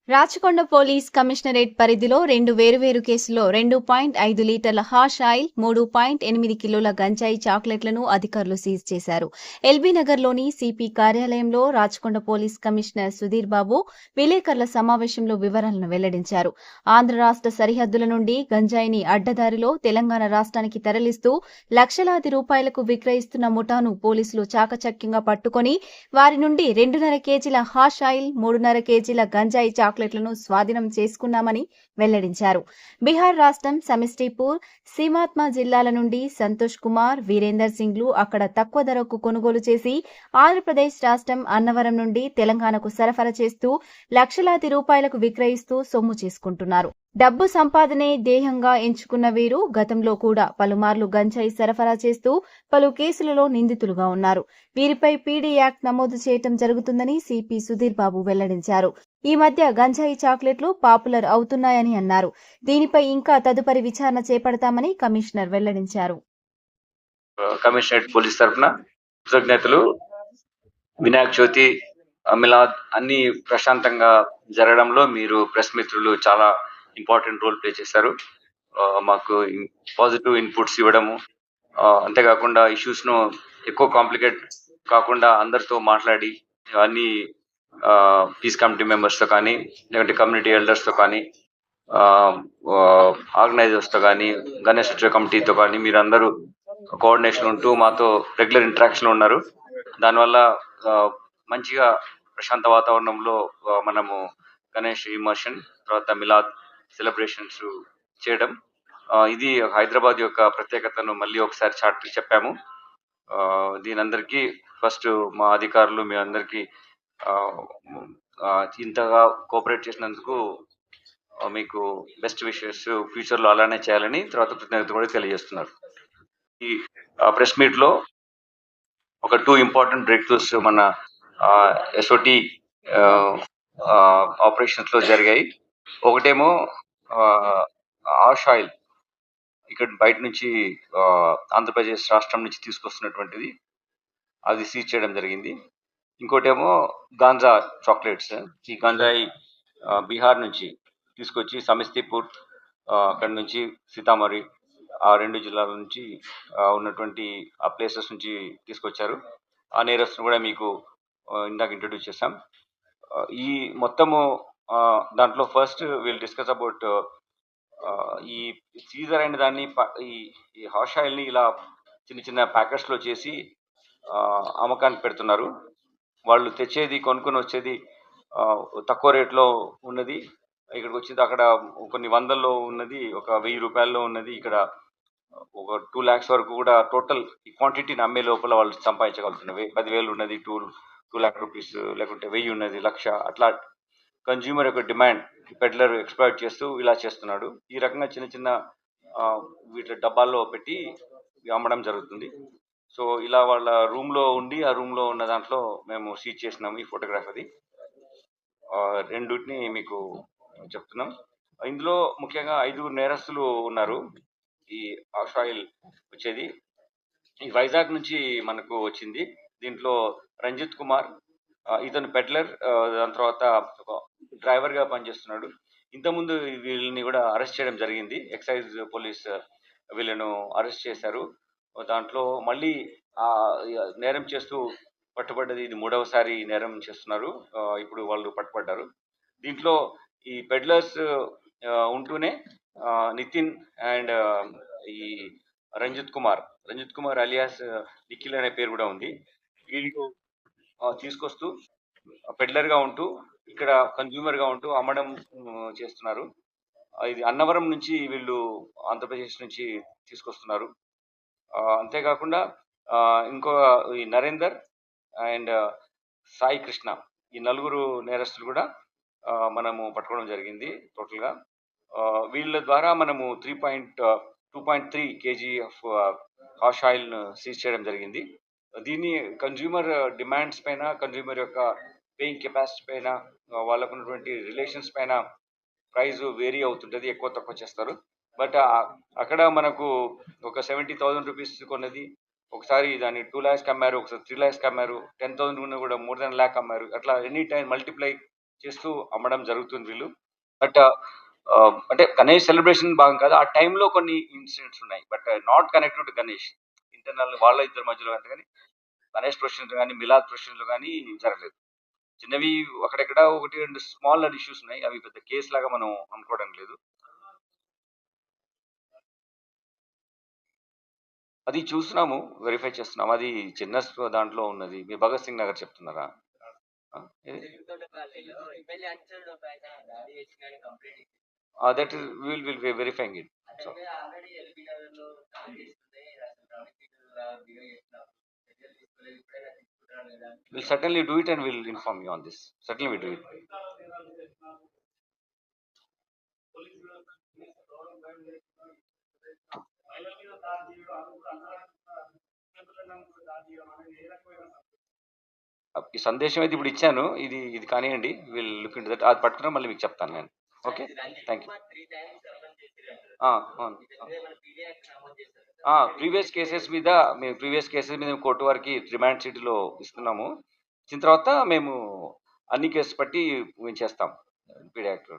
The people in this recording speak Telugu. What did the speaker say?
రాచకొండ పోలీస్ కమిషనరేట్ పరిధిలో 2 వేరువేరు కేసుల్లో 2.5 లీటర్ల హాష్ ఆయిల్, 3.8 కిలోల గంజాయి చాక్లెట్లను అధికారులు సీజ్ చేశారు. ఎల్బీ నగర్లోని సిపి కార్యాలయంలో రాచకొండ పోలీస్ కమిషనర్ సుధీర్ బాబు విలేకరుల సమావేశంలో వివరాలను వెల్లడించారు. ఆంధ్ర రాష్ట్ర సరిహద్దుల నుండి గంజాయిని అడ్డదారిలో తెలంగాణ రాష్ట్రానికి తరలిస్తూ లక్షలాది రూపాయలకు విక్రయిస్తున్న ముఠాను పోలీసులు చాకచక్యంగా పట్టుకొని వారి నుండి 2.5 కేజీల హాష్ ఆయిల్, 3.5 కేజీల గంజాయి చాక్లెట్లను స్వాధీనం చేసుకున్నామని వెల్లడించారు. బీహార్ రాష్ట్రం సమస్టిపూర్, సీమాత్మ జిల్లాల నుండి సంతోష్ కుమార్, వీరేందర్ సింగ్లు అక్కడ తక్కువ ధరకు కొనుగోలు చేసి ఆంధ్రప్రదేశ్ రాష్ట్రం అన్నవరం నుండి తెలంగాణకు సరఫరా చేస్తూ లక్షలాది రూపాయలకు విక్రయిస్తూ సొమ్ము చేసుకుంటున్నారు. డబ్బు సంపాదనే ధ్యేయంగా ఎంచుకున్న వీరు గతంలో కూడా పలుమార్లు గంజాయి సరఫరా చేస్తూ పలు కేసులలో నిందితులుగా ఉన్నారు. వీరిపై పీడీ యాక్ట్ నమోదు చేయటం జరుగుతుందని సిపి సుధీర్ బాబు వెల్లడించారు. ఈ మధ్య గంజాయి చాక్లెట్లు పాపులర్ అవుతున్నాయని అన్నారు. దీనిపై ఇంకా తదుపరి విచారణ చేపడతామని కమిషనర్ వెల్లడించారు. కమిషనరేట్ పోలీస్ తరఫున కృతజ్ఞతలు. వినాయక చవితి, మిలాద్ అన్ని ప్రశాంతంగా జరగడంలో మీరు ప్రెస్ మిత్రులు చాలా ఇంపార్టెంట్ రోల్ ప్లే చేశారు. మాకు పాజిటివ్ ఇన్పుట్స్ ఇవ్వడము, అంతేకాకుండా ఇష్యూస్ ను ఎక్కువ కాంప్లికేట్ కాకుండా అందరితో మాట్లాడి అన్ని పీస్ కమిటీ మెంబర్స్ తో కానీ, లేదంటే కమ్యూనిటీ ఎల్డర్స్ తో కానీ, ఆర్గనైజర్స్ తో కానీ, గణేష్ ఉత్సవ కమిటీతో కానీ మీరందరూ కోఆర్డినేషన్ ఉంటూ మాతో రెగ్యులర్ ఇంటరాక్షన్ ఉన్నారు. దానివల్ల మంచిగా ప్రశాంత వాతావరణంలో మనము గణేష్ ఇమర్షన్, తర్వాత మిలాద్ సెలబ్రేషన్స్ చేయడం, ఇది హైదరాబాద్ యొక్క ప్రత్యేకతను మళ్ళీ ఒకసారి చాటి చెప్పాము. దీని అందరికీ ఫస్ట్ మా అధికారులు మీ అందరికీ ఇంతగా కోఆపరేట్ చేసినందుకు మీకు బెస్ట్ విషెస్, ఫ్యూచర్ లో అలానే చేయాలని తర్వాత కృతజ్ఞత కూడా తెలియజేస్తున్నారు. ఈ ప్రెస్ మీట్ లో ఒక 2 ఇంపార్టెంట్ బ్రేక్ త్రూస్ మన ఎస్ఓటి ఆపరేషన్స్ లో జరిగాయి. ఒకటేమో హాష్ ఆయిల్ ఇక్కడ బయట నుంచి ఆంధ్రప్రదేశ్ రాష్ట్రం నుంచి తీసుకొస్తున్నటువంటిది, అది సీజ్ చేయడం జరిగింది. ఇంకోటేమో గాంజా చాక్లెట్స్. ఈ గంజాయి బీహార్ నుంచి తీసుకొచ్చి సమస్తిపూర్, అక్కడి నుంచి సీతామఢీ, ఆ 2 జిల్లాల నుంచి ఉన్నటువంటి ఆ ప్లేసెస్ నుంచి తీసుకొచ్చారు. ఆ నేరస్తును కూడా మీకు ఇందాక ఇంట్రడ్యూస్ చేశాం. ఈ మొత్తము దాంట్లో ఫస్ట్ విల్ డిస్కస్ అబౌట్ ఈ సీజర్ అయిన దాన్ని, ఈ హాష్ ఆయిల్ ని ఇలా చిన్న చిన్న ప్యాకెట్స్ లో చేసి అమ్మకానికి పెడుతున్నారు. వాళ్ళు తెచ్చేది, కొనుక్కొని వచ్చేది తక్కువ రేట్లో ఉన్నది ఇక్కడికి వచ్చింది, అక్కడ కొన్ని వందల్లో ఉన్నది, ఒక 1000 రూపాయల్లో ఉన్నది ఇక్కడ ఒక 2 lakhs వరకు కూడా టోటల్ ఈ క్వాంటిటీని అమ్మే లోపల వాళ్ళు సంపాదించగలుగుతున్నారు. 10,000 ఉన్నది 2 lakh రూపీస్, లేకుంటే 1000 ఉన్నది 1,00,000, అట్లా కన్జ్యూమర్ యొక్క డిమాండ్ పెడ్లర్ ఎక్స్ప్లాయిట్ చేస్తూ ఇలా చేస్తున్నాడు. ఈ రకంగా చిన్న చిన్న వీటి డబ్బాల్లో పెట్టి అమ్మడం జరుగుతుంది. సో ఇలా వాళ్ళ రూమ్ లో ఉండి, ఆ రూమ్ లో ఉన్న దాంట్లో మేము సీజ్ చేసినాము. ఈ ఫోటోగ్రాఫ్ అది రెండుటిని మీకు చెప్తున్నాం. ఇందులో ముఖ్యంగా 5 నేరస్తులు ఉన్నారు. ఈ హాష్ ఆయిల్ వచ్చేది ఈ వైజాగ్ నుంచి మనకు వచ్చింది. దీంట్లో రంజిత్ కుమార్, ఇతను పెడ్లర్, దాని తర్వాత డ్రైవర్ గా పనిచేస్తున్నాడు. ఇంతకుముందు వీళ్ళని కూడా అరెస్ట్ చేయడం జరిగింది. ఎక్సైజ్ పోలీస్ వీళ్ళను అరెస్ట్ చేశారు. దాంట్లో మళ్ళీ నేరం చేస్తూ పట్టుబడ్డది. ఇది 3వసారి నేరం చేస్తున్నారు. ఇప్పుడు వాళ్ళు పట్టుబడ్డారు. దీంట్లో ఈ పెడ్లర్స్ ఉంటూనే నితిన్ అండ్ ఈ రంజిత్ కుమార్ అలియాస్ నిఖిల్ అనే పేరు కూడా ఉంది. వీళ్ళు తీసుకొస్తూ పెడ్లర్ గా ఉంటూ ఇక్కడ కన్జ్యూమర్ గా ఉంటూ అమ్మడం చేస్తున్నారు. ఇది అన్నవరం నుంచి వీళ్ళు ఆంధ్రప్రదేశ్ నుంచి తీసుకొస్తున్నారు. అంతేకాకుండా ఇంకో ఈ నరేందర్ అండ్ సాయి కృష్ణ, ఈ 4 నేరస్తులు కూడా మనము పట్టుకోవడం జరిగింది. టోటల్ గా వీళ్ళ ద్వారా మనము 2.3 kg of hash oil seize చేయడం జరిగింది. దీన్ని కన్జ్యూమర్ డిమాండ్స్ పైన, కన్జ్యూమర్ యొక్క పేయింగ్ కెపాసిటీ పైన, వాళ్ళకు ఉన్నటువంటి రిలేషన్స్ పైన ప్రైస్ వేరీ అవుతుంటది, ఎక్కువ తక్కువ చేస్తారు. బట్ అక్కడ మనకు ఒక 70,000 రూపీస్ కొన్నది ఒకసారి దాన్ని 2 lakhs అమ్మారు, ఒకసారి 3 lakhs అమ్మారు, 10,000 ఉన్న కూడా more than lakh అమ్మారు. అట్లా ఎనీ టైం మల్టిప్లై చేస్తూ అమ్మడం జరుగుతుంది వీళ్ళు. బట్ అంటే గణేష్ సెలబ్రేషన్ భాగం కాదు. ఆ టైంలో కొన్ని ఇన్సిడెంట్స్ ఉన్నాయి. But not connected to Ganesh. Internal వాళ్ళ ఇద్దరి మధ్యలో అంటే గాని గణేష్ ప్రొఫెషన్‌లో గాని, మిలాద్ ప్రొఫెషన్‌లో గాని జరగలేదు. చిన్నవి అక్కడెక్కడ 1, 2 స్మాలర్ ఇష్యూస్ ఉన్నాయి. అవి పెద్ద కేస్ లాగా మనం అనుకోవడం లేదు. అది చూస్తున్నాము. వెరిఫై చేస్తున్నాము. అది చిన్న దాంట్లో ఉన్నది. మీరు భగత్ సింగ్ నగర్ చెప్తున్నారా? ఆ! ఏది? That is will be verifying it. So we'll certainly do it and we'll inform you on this. Certainly we do it. ఈ సందేశం అయితే ఇప్పుడు ఇచ్చాను. ఇది కానియండి. Will look into that. అది పట్టుకుని మళ్ళీ మీకు చెప్తాను నేను. ఓకే. Thank you. అవును. ప్రీవియస్ కేసెస్ మీద మేము కోర్టు వారికి రిమాండ్ షీట్లో ఇస్తున్నాము. ఇచ్చిన తర్వాత మేము అన్ని కేసెస్ బట్టి మేము చేస్తాం. PD act